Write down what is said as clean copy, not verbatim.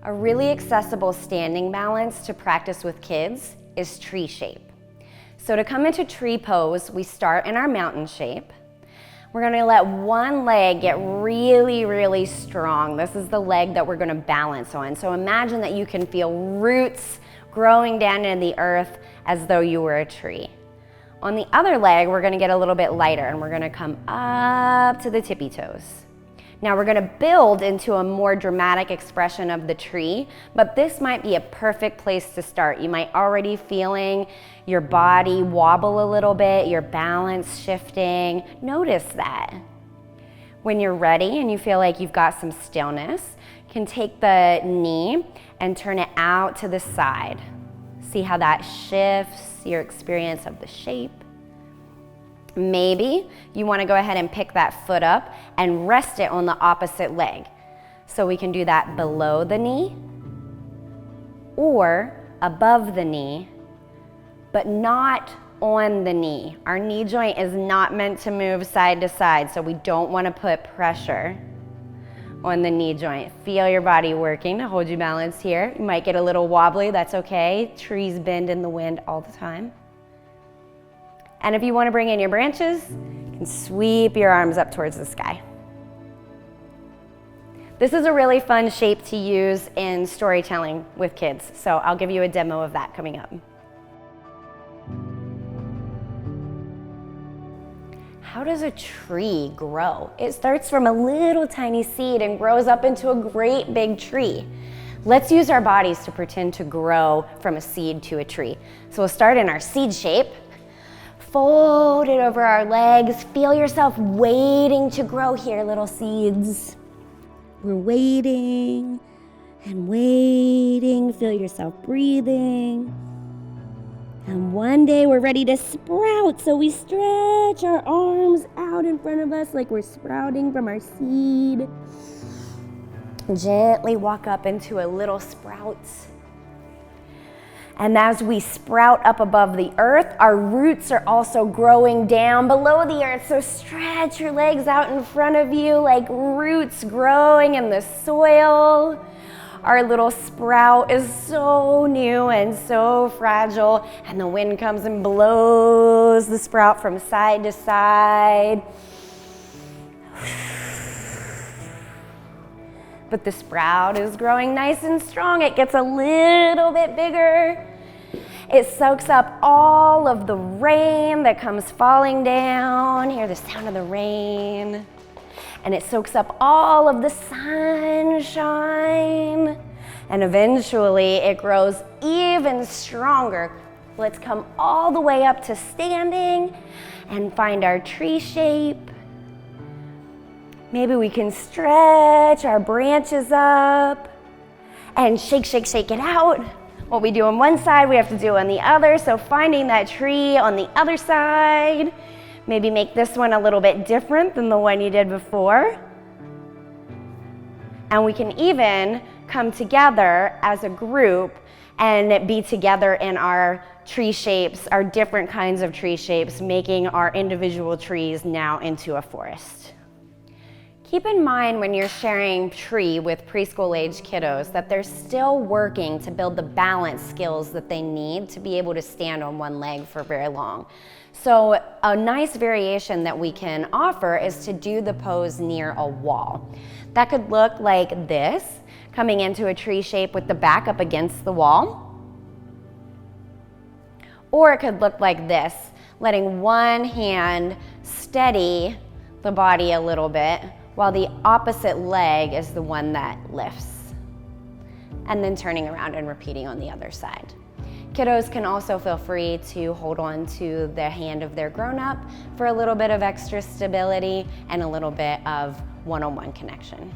A really accessible standing balance to practice with kids is tree shape. So to come into tree pose, we start in our mountain shape. We're gonna let one leg get really, really strong. This is the leg that we're gonna balance on. So imagine that you can feel roots growing down in the earth as though you were a tree. On the other leg, we're gonna get a little bit lighter and we're gonna come up to the tippy toes. Now we're gonna build into a more dramatic expression of the tree, but this might be a perfect place to start. You might already feeling your body wobble a little bit, your balance shifting. Notice that. When you're ready and you feel like you've got some stillness, you can take the knee and turn it out to the side. See how that shifts your experience of the shape. Maybe you want to go ahead and pick that foot up and rest it on the opposite leg. So we can do that below the knee or above the knee, but not on the knee. Our knee joint is not meant to move side to side, so we don't want to put pressure on the knee joint. Feel your body working to hold you balanced here. You might get a little wobbly, that's okay. Trees bend in the wind all the time. And if you want to bring in your branches, you can sweep your arms up towards the sky. This is a really fun shape to use in storytelling with kids, so I'll give you a demo of that coming up. How does a tree grow? It starts from a little tiny seed and grows up into a great big tree. Let's use our bodies to pretend to grow from a seed to a tree. So we'll start in our seed shape. Fold it over our legs. Feel yourself waiting to grow here, little seeds. We're waiting and waiting. Feel yourself breathing. And one day we're ready to sprout, so we stretch our arms out in front of us like we're sprouting from our seed. Gently walk up into a little sprout. And as we sprout up above the earth, our roots are also growing down below the earth. So stretch your legs out in front of you like roots growing in the soil. Our little sprout is so new and so fragile, and the wind comes and blows the sprout from side to side. But the sprout is growing nice and strong. It gets a little bit bigger. It soaks up all of the rain that comes falling down. Hear the sound of the rain. And it soaks up all of the sunshine. And eventually it grows even stronger. Let's come all the way up to standing and find our tree shape. Maybe we can stretch our branches up and shake, shake, shake it out. What we do on one side, we have to do on the other. So finding that tree on the other side. Maybe make this one a little bit different than the one you did before. And we can even come together as a group and be together in our tree shapes, our different kinds of tree shapes, making our individual trees now into a forest. Keep in mind when you're sharing tree with preschool-age kiddos that they're still working to build the balance skills that they need to be able to stand on one leg for very long. So a nice variation that we can offer is to do the pose near a wall. That could look like this, coming into a tree shape with the back up against the wall. Or it could look like this, letting one hand steady the body a little bit while the opposite leg is the one that lifts. And then turning around and repeating on the other side. Kiddos can also feel free to hold on to the hand of their grown-up for a little bit of extra stability and a little bit of one-on-one connection.